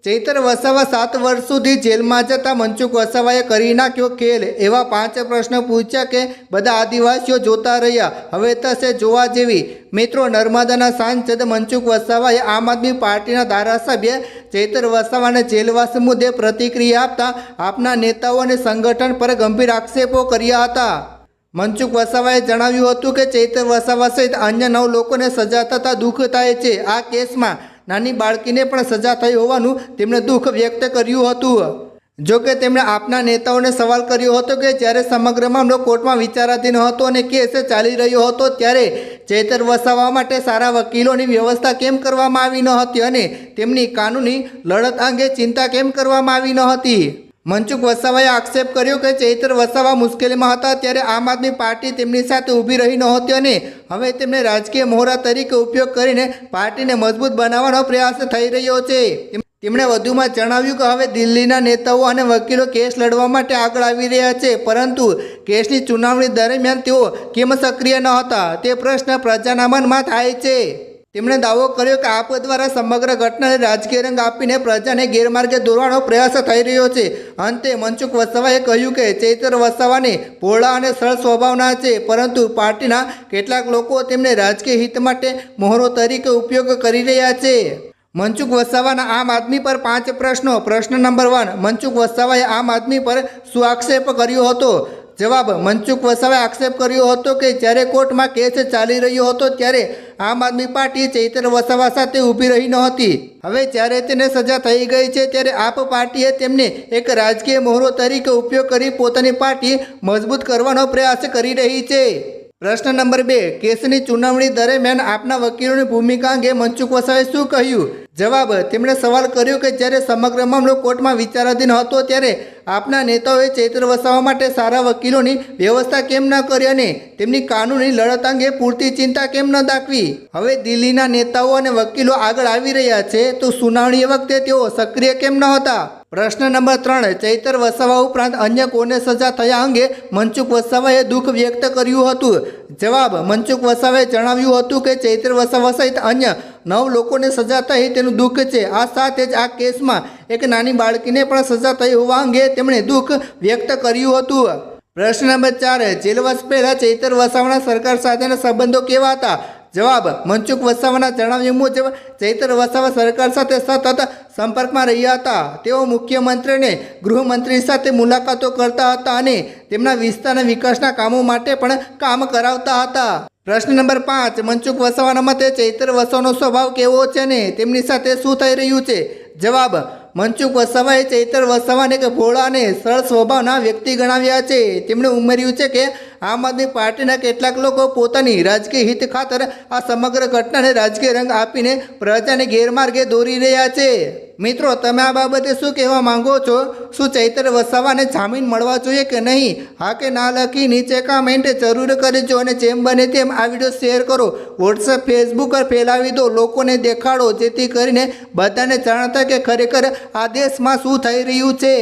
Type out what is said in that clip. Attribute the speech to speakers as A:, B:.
A: ચૈતર વસાવા 7 વર્ષ સુધી જેલમાં જતા મનસુખ વસાવાએ કરી નાખ્યો ખેલ। એવા 5 પ્રશ્ન પૂછ્યા કે બધા આદિવાસીઓ જોતા રહ્યા। હવે થશે જોવા જેવી। મિત્રો, નર્મદાના સાંસદ મનસુખ વસાવાએ આમ આદમી પાર્ટીના ધારાસભ્ય ચૈતર વસાવાને જેલવાસ મુદ્દે પ્રતિક્રિયા આપતા આપના નેતાઓ અને સંગઠન પર ગંભીર આક્ષેપો કર્યા હતા। મનસુખ વસાવાએ જણાવ્યું હતું કે ચૈતર વસાવા સહિત અન્ય 9 લોકોને સજા થતાં દુઃખ થાય છે। આ કેસમાં નાની બાળકીને પણ સજા થઈ હોવાનું તેમણે દુઃખ વ્યક્ત કર્યું હતું। જોકે તેમણે આપના નેતાઓને સવાલ કર્યો હતો કે જ્યારે સમગ્ર મામલો કોર્ટમાં વિચારાધીન હતો અને કેસ ચાલી રહ્યો હતો ત્યારે ચૈતર વસાવા માટે સારા વકીલોની વ્યવસ્થા કેમ કરવામાં આવી ન હતી અને તેમની કાનૂની લડત અંગે ચિંતા કેમ કરવામાં આવી ન હતી। મનસુખ વસાવાએ આક્ષેપ કર્યો કે ચૈતર વસાવા મુશ્કેલીમાં હતા ત્યારે આમ આદમી પાર્ટી તેમની સાથે ઊભી રહી નહોતી અને હવે તેમને રાજકીય મોહરા તરીકે ઉપયોગ કરીને પાર્ટીને મજબૂત બનાવવાનો પ્રયાસ થઈ રહ્યો છે। તેમણે વધુમાં જણાવ્યું કે હવે દિલ્હીના નેતાઓ અને વકીલો કેસ લડવા માટે આગળ આવી રહ્યા છે, પરંતુ કેસની સુનાવણી દરમિયાન તેઓ કેમ સક્રિય ન હતા તે પ્રશ્ન પ્રજાના મનમાં થાય છે। તેમણે દાવો કર્યો કે આપ દ્વારા સમગ્ર ઘટનાને રાજકીય રંગ આપીને પ્રજાને ગેરમાર્ગે દોરવાનો પ્રયાસ થઈ રહ્યો છે। અંતે મનસુખ વસાવાએ કહ્યું કે ચૈતર વસાવાને ભોળા અને સરળ સ્વભાવના છે, પરંતુ પાર્ટીના કેટલાક લોકો તેમને રાજકીય હિત માટે મોહરો તરીકે ઉપયોગ કરી રહ્યા છે। મનસુખ વસાવાના આમ આદમી પર 5 પ્રશ્નો। પ્રશ્ન નંબર 1, મનસુખ વસાવાએ આમ આદમી પર શું આક્ષેપ કર્યો હતો? જવાબ: મનસુખ વસાવાએ આક્ષેપ કર્યો હતો કે જ્યારે કોર્ટમાં કેસ ચાલી રહ્યો હતો ત્યારે આમ આદમી પાર્ટી ચૈતર વસાવા સાથે ઊભી રહી નહોતી। હવે જ્યારે તેને સજા થઈ ગઈ છે ત્યારે આપ પાર્ટીએ તેમને એક રાજકીય મોહરો તરીકે ઉપયોગ કરી પોતાની પાર્ટી મજબૂત કરવાનો પ્રયાસ કરી રહી છે। પ્રશ્ન નંબર 2, કેસની સુનાવણી દરમિયાન આપના વકીલોની ભૂમિકા અંગે મનસુખ વસાવાએ શું કહ્યું? જવાબ: તેમણે સવાલ કર્યો કે જ્યારે સમગ્ર મામલો કોર્ટમાં વિચારાધીન હતો ત્યારે આપના નેતાઓએ ચૈતર વસાવા માટે સારા વકીલોની વ્યવસ્થા કેમ ન કરી અને તેમની કાનૂની લડત અંગે પૂરતી ચિંતા કેમ ન દાખવી? હવે દિલ્હીના નેતાઓ અને વકીલો આગળ આવી રહ્યા છે, તો સુનાવણી વખતે તેઓ સક્રિય કેમ ન હતા? પ્રશ્ન નંબર 3, ચૈતર વસાવા ઉપરાંત અન્ય કોને સજા થયા અંગે મનસુખ વસાવાએ દુઃખ વ્યક્ત કર્યું હતું? જવાબ: મનસુખ વસાવાએ જણાવ્યું હતું કે ચૈતર વસાવા સહિત અન્ય 9 લોકોને સજા થઈ તેનું દુઃખ છે। આ સાથે જ આ કેસમાં એક નાની બાળકીને પણ સજા થઈ હોવા અંગે તેમણે દુઃખ વ્યક્ત કર્યું હતું। પ્રશ્ન નંબર 4, જેલવાસ પહેલા ચૈતર વસાવાના સરકાર સાથેના સંબંધો કેવા હતા? જવાબ: મનસુખ વસાવાના જણાવ્યા મુજબ ચૈતર વસાવા સરકાર સાથે સતત સંપર્કમાં રહ્યા હતા। તેઓ મુખ્યમંત્રી અને ગૃહમંત્રી સાથે મુલાકાતો કરતા હતા અને તેમના વિસ્તારના વિકાસના કામો માટે પણ કામ કરાવતા હતા। પ્રશ્ન નંબર 5, મનસુખ વસાવાના મતે ચૈતર વસાવાનો સ્વભાવ કેવો છે અને તેમની સાથે શું થઈ રહ્યું છે? જવાબ: મનસુખ વસાવાએ ચૈતર વસાવાને એક ભોળા અને સરળ સ્વભાવના વ્યક્તિ ગણાવ્યા છે। તેમણે ઉમેર્યું છે કે આમ આદમી પાર્ટીના કેટલાક લોકો પોતાની રાજકીય હિત ખાતર આ સમગ્ર ઘટનાને રાજકીય રંગ આપીને પ્રજાને ગેરમાર્ગે દોરી રહ્યા છે। મિત્રો, તમે આ બાબતે શું કહેવા માંગો છો? શું ચૈતર વસાવાને જામીન મળવા જોઈએ કે નહીં? હા કે ના લખી નીચે કમેન્ટ જરૂર કરજો અને જેમ બને તેમ આ વિડીયો શેર કરો, વોટ્સએપ, ફેસબુક પર ફેલાવી દો, લોકોને દેખાડો, જેથી કરીને બધાને જાણ થાય કે ખરેખર આ દેશમાં શું થઈ રહ્યું છે।